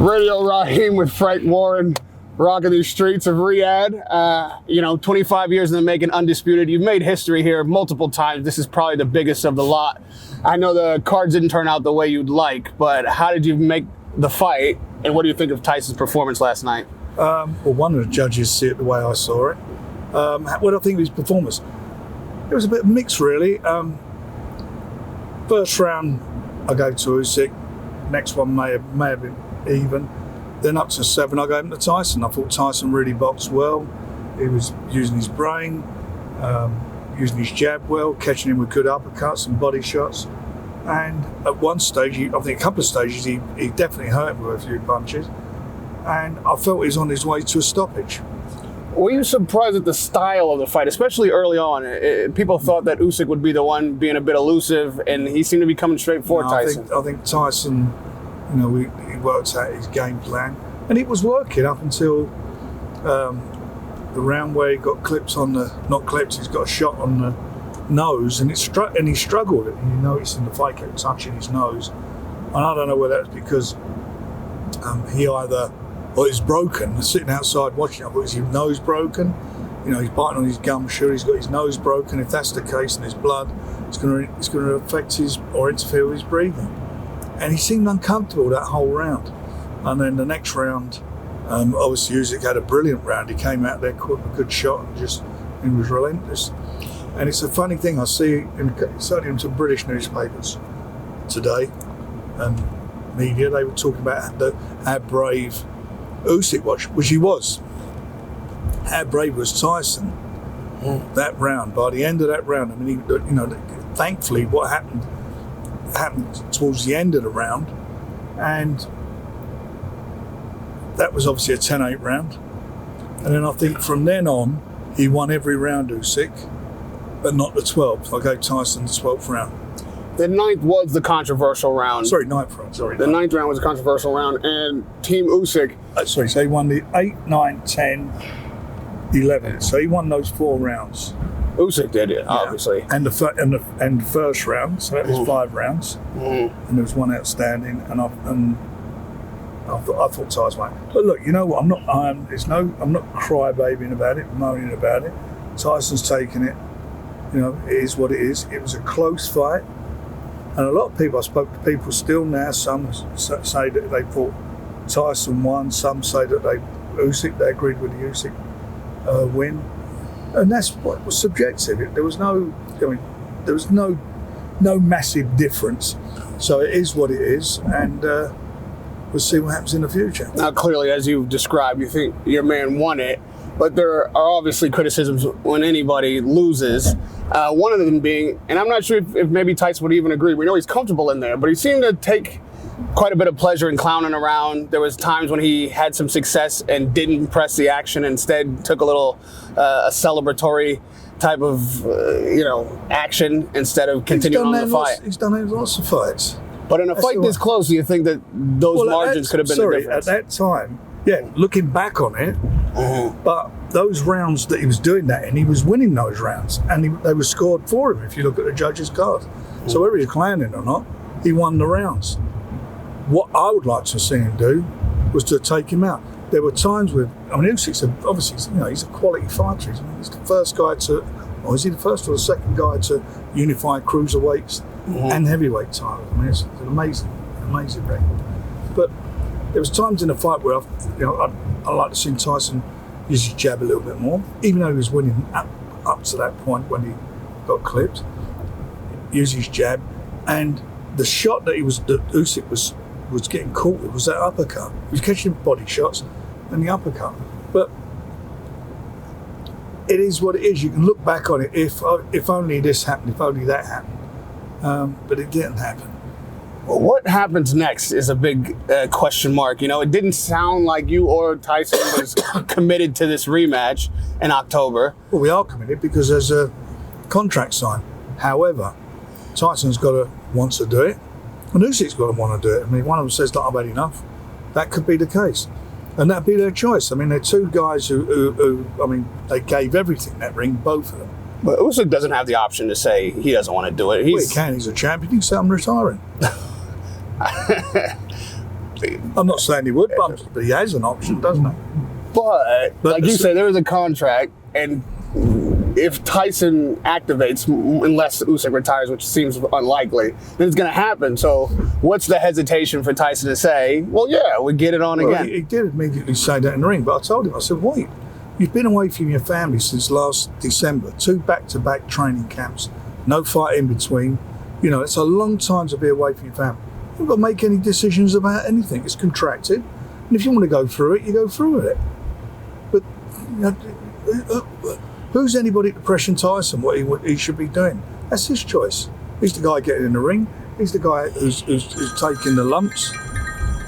Radio Rahim with Frank Warren, rocking these streets of Riyadh. 25 years in the making, undisputed. You've made history here multiple times. This is probably the biggest of the lot. I know the cards didn't turn out the way you'd like, but how did you make the fight, and what do you think of Tyson's performance last night? Well, one of the judges see it the way I saw it. What do I think of his performance? It was a bit mixed, really. First round, I gave to Usyk. Next one may have been even. Then up to 7, I gave him to Tyson. I thought Tyson really boxed well. He was using his brain, using his jab well, catching him with good uppercuts and body shots. And at one stage, I think a couple of stages, he definitely hurt him with a few punches. And I felt he was on his way to a stoppage. Were you surprised at the style of the fight, especially early on? People thought that Usyk would be the one being a bit elusive, and he seemed to be coming straight for Tyson. I think Tyson, he worked out his game plan, and it was working up until the round where he got clips on he's got a shot on the nose, and he struggled. And you notice in the fight kept touching his nose, and I don't know whether that's because he either. Well, it's broken. Sitting outside watching it, but is his nose broken? He's biting on his gum shoe. He's got his nose broken. If that's the case, and there's blood, it's going to affect his or interfere with his breathing. And he seemed uncomfortable that whole round. And then the next round, obviously Usyk had a brilliant round. He came out there, caught a good shot, and he was relentless. And it's a funny thing I see, certainly in some British newspapers today and media, they were talking about how brave Usyk was, which he was. How brave was Tyson that round? By the end of that round, thankfully, what happened towards the end of the round, and that was obviously a 10-8 round. And then I think from then on, he won every round, Usyk, but not the 12th. I gave Tyson the 12th round. The 9th was the controversial round. 9th round. The 9th round was a controversial round, and Team Usyk. So he won the 8, 9, 10, 11. So he won those 4 rounds. Usyk did it, obviously. And the first round, so that was 5 rounds. And there was one outstanding, and I thought Tyson won. But look, you know what? I'm not crybabying about it, moaning about it. Tyson's taken it. It is what it is. It was a close fight. And a lot of people, I spoke to people still now, some say that they thought Tyson won, some say that they agreed with the Usyk win. And that's what was subjective. There was no massive difference. So it is what it is, and we'll see what happens in the future. Now, clearly, as you've described, you think your man won it, but there are obviously criticisms when anybody loses. One of them being, and I'm not sure if maybe Tyson would even agree, we know he's comfortable in there, but he seemed to take quite a bit of pleasure in clowning around. There was times when he had some success and didn't press the action, instead took a little a celebratory type of action instead of continuing on the fight. He's done that in lots of fights. But in a fight this close, do you think that those margins could have been the difference? At that time, looking back on it, but those rounds that he was doing that in, he was winning those rounds, and they were scored for him if you look at the judges' card. So whether he's clowning or not, he won the rounds. What I would like to see him do was to take him out. There were times Usyk's obviously, he's a quality fighter. He's the first guy or is he the first or the second guy to unify cruiserweights and heavyweight titles? It's an amazing record. But there was times in the fight where I like to see Tyson use his jab a little bit more, even though he was winning up to that point when he got clipped. Use his jab, and the shot that Usyk was getting caught with was that uppercut. He was catching body shots and the uppercut. But it is what it is. You can look back on it. If only this happened, if only that happened. But it didn't happen. Well, what happens next is a big question mark. It didn't sound like you or Tyson was committed to this rematch in October. Well, we are committed because there's a contract signed. However, Tyson's wants to do it, and Usyk's got to want to do it. One of them says that I've had enough. That could be the case, and that'd be their choice. They're 2 guys who they gave everything that ring, both of them. But Usyk doesn't have the option to say he doesn't want to do it. He can. He's a champion. He can say I'm retiring. I'm not saying he would, but he has an option, doesn't he? But like you say, there is a contract, and if Tyson activates, unless Usyk retires, which seems unlikely, then it's going to happen. So what's the hesitation for Tyson to say, well, yeah, we get it on again? He did immediately say that in the ring, but I told him, I said, wait, you've been away from your family since last December, 2 back-to-back training camps, no fight in between. You know, it's a long time to be away from your family. You haven't got to make any decisions about anything. It's contracted. And if you want to go through it, you go through with it. But you know, who's anybody to pressure Tyson what he should be doing? That's his choice. He's the guy getting in the ring. He's the guy who's taking the lumps.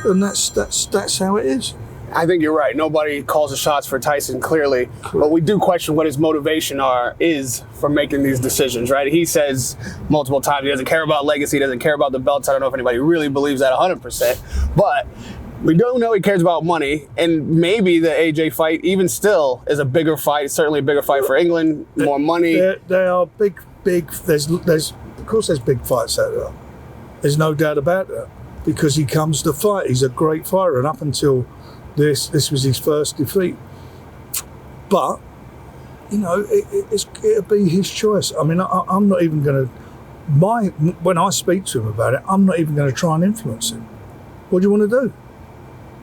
And that's how it is. I think you're right. Nobody calls the shots for Tyson, clearly. But we do question what his motivation is for making these decisions, right? He says multiple times he doesn't care about legacy, he doesn't care about the belts. I don't know if anybody really believes that 100%. But we don't know he cares about money. And maybe the AJ fight, even still, is a bigger fight. Certainly a bigger fight for England, more money. They are big. There's of course there's big fights out there. There's no doubt about that. Because he comes to fight. He's a great fighter. And up until this was his first defeat, but you know it'll be his choice. I mean, I'm not even going to. When I speak to him about it, I'm not even going to try and influence him. What do you want to do?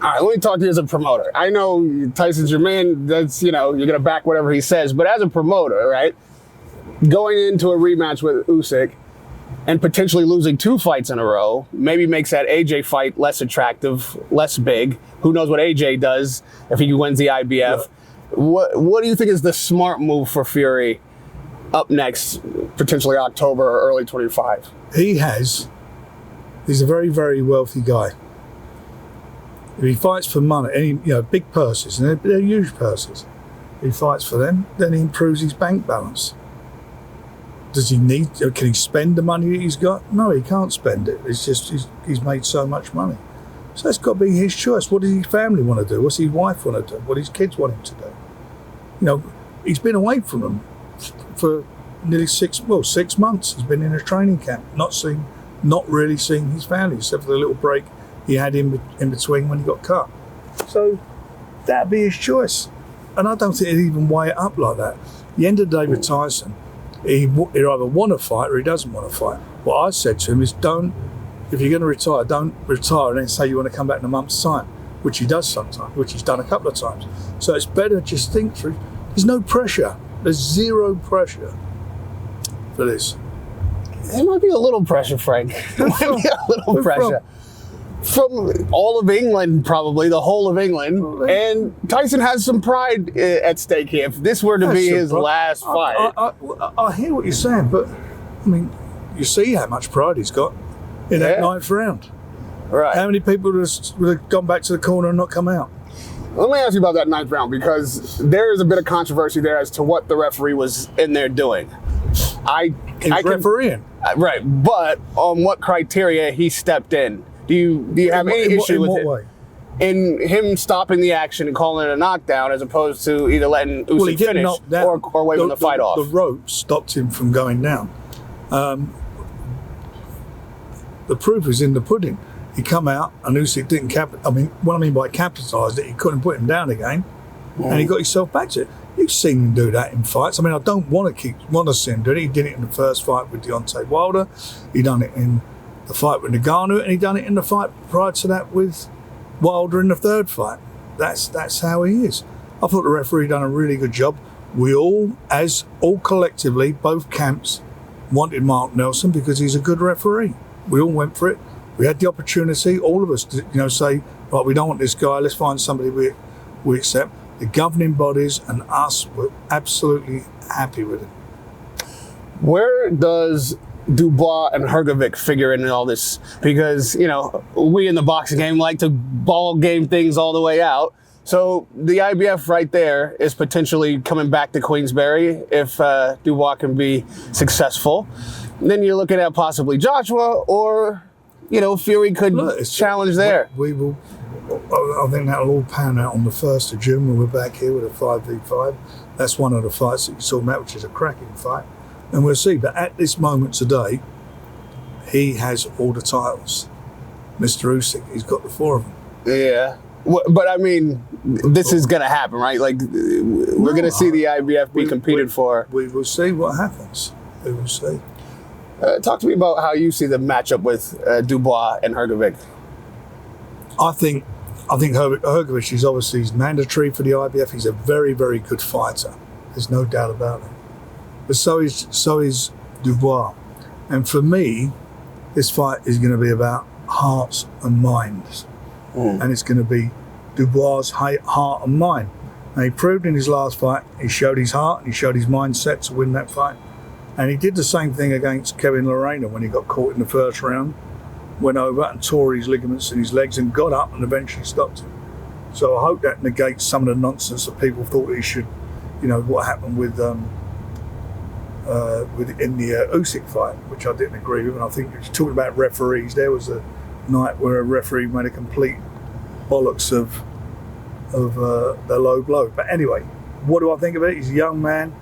All right, let me talk to you as a promoter. I know Tyson's your man. That's you're going to back whatever he says. But as a promoter, right, going into a rematch with Usyk and potentially losing 2 fights in a row maybe makes that AJ fight less attractive, less big. Who knows what AJ does if he wins the IBF? Yeah. What do you think is the smart move for Fury up next, potentially October or early 25? He's a very, very wealthy guy. If he fights for money, big purses, and they're huge purses, if he fights for them, then he improves his bank balance. Can he spend the money that he's got? No, he can't spend it. It's just he's made so much money. So that's got to be his choice. What does his family want to do? What's his wife want to do? What his kids want him to do? You know, he's been away from them for nearly 6 months. He's been in a training camp, not really seeing his family, except for the little break he had in between when he got cut. So that'd be his choice. And I don't think he'd even weigh it up like that. At the end of the day with Tyson, he either want to fight or he doesn't want to fight. What I said to him is if you're going to retire, don't retire and then say you want to come back in a month's time, which he does sometimes, which he's done a couple of times. So it's better just think through. There's no pressure. There's zero pressure for this. There might be a little pressure, Frank. There might be a little pressure. From all of England, probably, the whole of England. And Tyson has some pride at stake here. If this were to be his last fight. I hear what you're saying, but, I mean, you see how much pride he's got in that 9th round. Right. How many people would have gone back to the corner and not come out? Let me ask you about that 9th round, because there is a bit of controversy there as to what the referee was in there doing. Refereeing. Right, but on what criteria he stepped in. Do you have any issue with it? Way? In him stopping the action and calling it a knockdown, as opposed to either letting Usyk finish or waving the fight off? The rope stopped him from going down. The proof is in the pudding. He come out and Usyk didn't what I mean by capitalised it, he couldn't put him down again, and he got himself back to it. You've seen him do that in fights. I mean, I don't want to see him do it. He did it in the first fight with Deontay Wilder. He done it in the fight with Ngannou, and he done it in the fight prior to that with Wilder in the 3rd fight. That's how he is. I thought the referee done a really good job. We all collectively, both camps, wanted Mark Nelson because he's a good referee. We all went for it. We had the opportunity, all of us, to say, right, we don't want this guy. Let's find somebody we accept. The governing bodies and us were absolutely happy with it. Where does Dubois and Hrgovic figure in all this? Because, we in the boxing game like to ball game things all the way out. So the IBF right there is potentially coming back to Queensberry if Dubois can be successful. And then you're looking at possibly Joshua or, Fury could challenge there. We will. I think that'll all pan out on the 1st of June when we're back here with a 5v5. That's one of the fights that you saw, Matt, which is a cracking fight. And we'll see. But at this moment today, he has all the titles. Mr. Usyk, he's got the 4 of them. Yeah. But I mean, this is going to happen, right? Like, we're going to see the IBF be competed for. We will see what happens. We will see. Talk to me about how you see the matchup with Dubois and Hrgovic. I think Hrgovic is obviously mandatory for the IBF. He's a very, very good fighter. There's no doubt about it. But so is Dubois. And for me, this fight is going to be about hearts and minds. And it's going to be Dubois' heart and mind. And he proved in his last fight, he showed his heart and he showed his mindset to win that fight. And he did the same thing against Kevin Lorena when he got caught in the first round, went over and tore his ligaments in his legs and got up and eventually stopped him. So I hope that negates some of the nonsense that people thought he should, what happened with in the Usyk fight, which I didn't agree with. And I think talking about referees, there was a night where a referee made a complete bollocks of the low blow. But anyway, what do I think of it? He's a young man.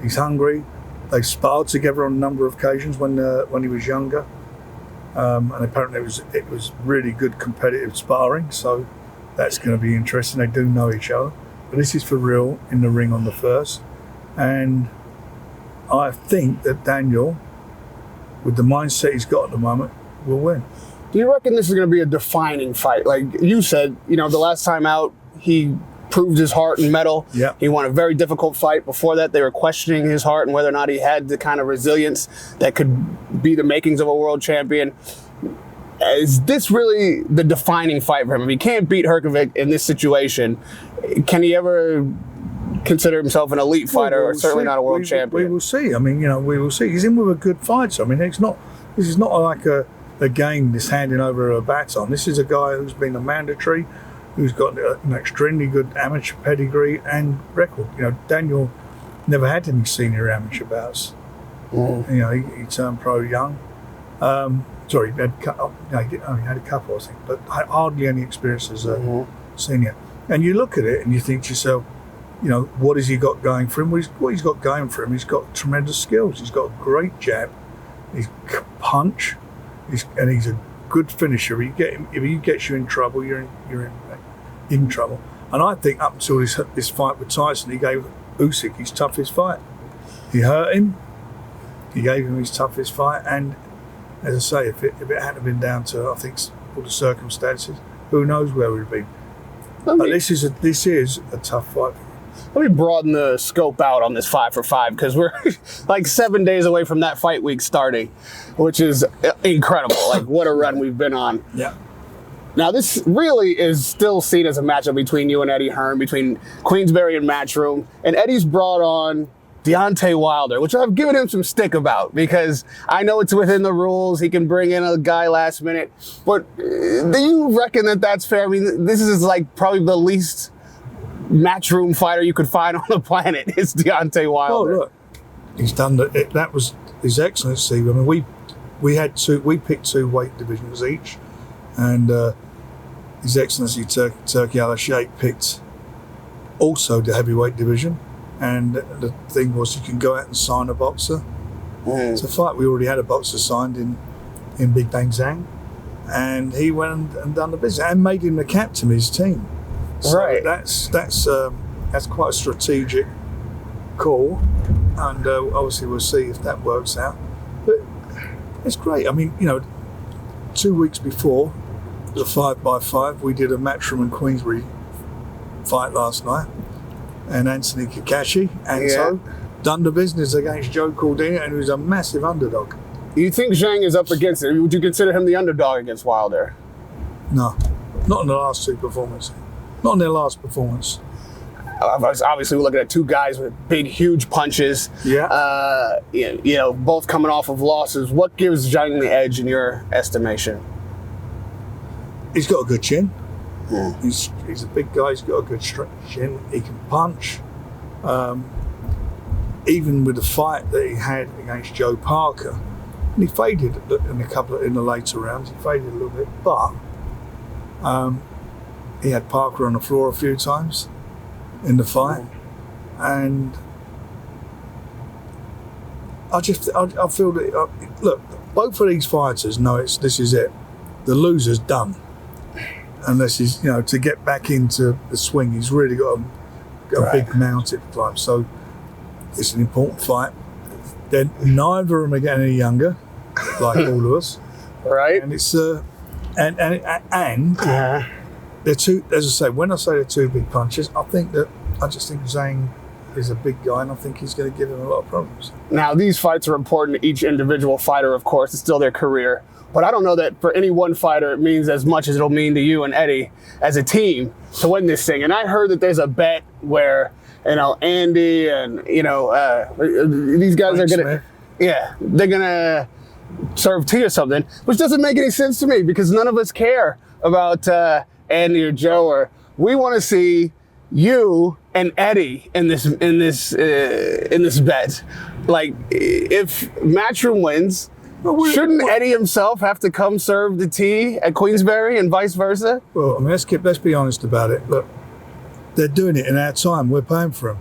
He's hungry. They sparred together on a number of occasions when he was younger, and apparently it was really good competitive sparring. So that's going to be interesting. They do know each other, but this is for real in the ring on the first. And I think that Daniel, with the mindset he's got at the moment, will win. Do you reckon this is going to be a defining fight? Like you said, the last time out, he proved his heart and mettle. Yeah. He won a very difficult fight. Before that, they were questioning his heart and whether or not he had the kind of resilience that could be the makings of a world champion. Is this really the defining fight for him? If he can't beat Hrgovic in this situation, can he ever consider himself an elite fighter or certainly not a world champion? We will see. I mean, we will see. He's in with a good fighter. I mean, this is not like a game that's handing over a baton. This is a guy who's been a mandatory, who's got an extremely good amateur pedigree and record. Daniel never had any senior amateur bouts. He turned pro young. Sorry, he had a couple, I think, but hardly any experience as a senior. And you look at it and you think to yourself, what has he got going for him? What he's got going for him, he's got tremendous skills. He's got a great jab, he's punch, and he's a good finisher. If he gets you in trouble, you're in trouble. And I think up until this fight with Tyson, he gave Usyk his toughest fight. He hurt him. He gave him his toughest fight. And as I say, if it hadn't been down to, I think, all the circumstances, who knows where we'd be. But this is a tough fight. Let me broaden the scope out on this 5 for 5 because we're like 7 days away from that fight week starting, which is incredible. Like, what a run we've been on. Yeah. Now, this really is still seen as a matchup between you and Eddie Hearn, between Queensberry and Matchroom. And Eddie's brought on Deontay Wilder, which I've given him some stick about because I know it's within the rules. He can bring in a guy last minute. But do you reckon that that's fair? I mean, this is like probably the least Matchroom fighter you could find on the planet. It's Deontay Wilder. Oh, look, he's done that. That was His Excellency. I mean, we picked 2 weight divisions each, and His Excellency Turki Al-Sheikh picked also the heavyweight division. And the thing was, you can go out and sign a boxer. It's a fight. We already had a boxer signed in Big Bang Zhang, and he went and done the business and made him the captain of his team. So right. That's quite a strategic call, and obviously we'll see if that works out. But it's great. I mean, 2 weeks before the 5x5, we did a Matchroom and Queensberry fight last night, and Anthony Kakashi done the business against Joe Cordina, and he was a massive underdog. You think Zhang is up against it? Would you consider him the underdog against Wilder? No, not in the last 2 performances. Not in their last performance. Obviously, we're looking at 2 guys with big, huge punches. Yeah. Both coming off of losses. What gives Zhang the edge in your estimation? He's got a good chin. He's a big guy. He's got a good chin. He can punch. Even with the fight that he had against Joe Parker, and he faded in the later rounds. He faded a little bit, but he had Parker on the floor a few times in the fight, and I feel that look, both of these fighters know this is it. The loser's done. unless he's, to get back into the swing, he's really got a big mountain to climb. So it's an important fight. Then neither of them are getting any younger, like all of us. Right. And it's they're two. As I say, when I say they're two big punches, I just think Zhang is a big guy, and I think he's going to give him a lot of problems. Now, these fights are important to each individual fighter, of course. It's still their career. But I don't know that for any one fighter it means as much as it'll mean to you and Eddie as a team to win this thing. And I heard that there's a bet where, Andy and, these guys are going to, they're going to serve tea or something, which doesn't make any sense to me because none of us care about Andy or Joe. Or we want to see you and Eddie in this bet. Like, if Matchroom wins, shouldn't Eddie himself have to come serve the tea at Queensberry and vice versa? Well, I mean, let's be honest about it. Look, they're doing it in our time. We're paying for them.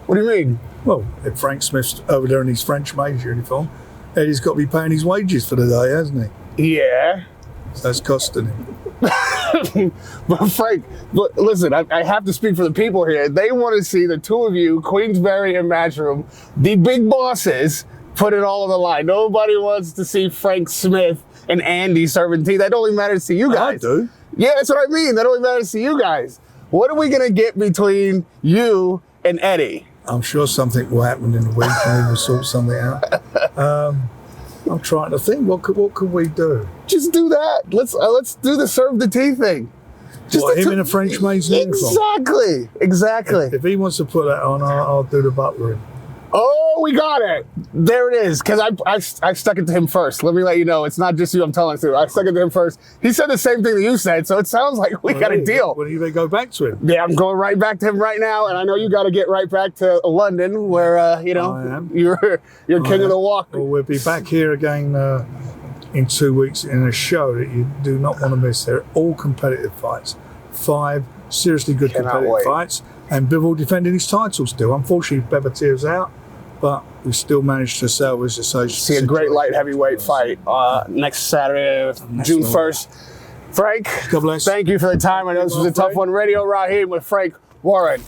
What do you mean? Well, if Frank Smith's over there in his French maid's uniform, Eddie's got to be paying his wages for the day, hasn't he? Yeah. So that's costing him. But Frank, listen, I have to speak for the people here. They want to see the two of you, Queensberry and Matchroom, the big bosses, put it all on the line. Nobody wants to see Frank Smith and Andy serving tea. That only matters to you guys. I do. Yeah, that's what I mean. That only matters to you guys. What are we going to get between you and Eddie? I'm sure something will happen in the week and we'll sort something out. I'm trying to think. What could we do? Just do that. Let's do the serve the tea thing. Just him in a French maid's uniform. Exactly. If he wants to put that on, I'll do the butlering. Oh, we got it. There it is. Because I stuck it to him first. Let me let you know. It's not just you I'm telling to. I stuck it to him first. He said the same thing that you said, so it sounds like we got a deal. When are you going to go back to him? Yeah, I'm going right back to him right now, and I know you got to get right back to London, where you're king of the walk. Well, we'll be back here again in 2 weeks in a show that you do not want to miss. They're all competitive fights. 5 seriously good competitive fights, and Bivol defending his title still. Unfortunately, Bevatier's out, but we still managed to salvage the situation. See a great light heavyweight fight next Saturday, June 1st. Frank, God bless. Thank you for the time. I know this was a tough one. Radio Rahim with Frank Warren.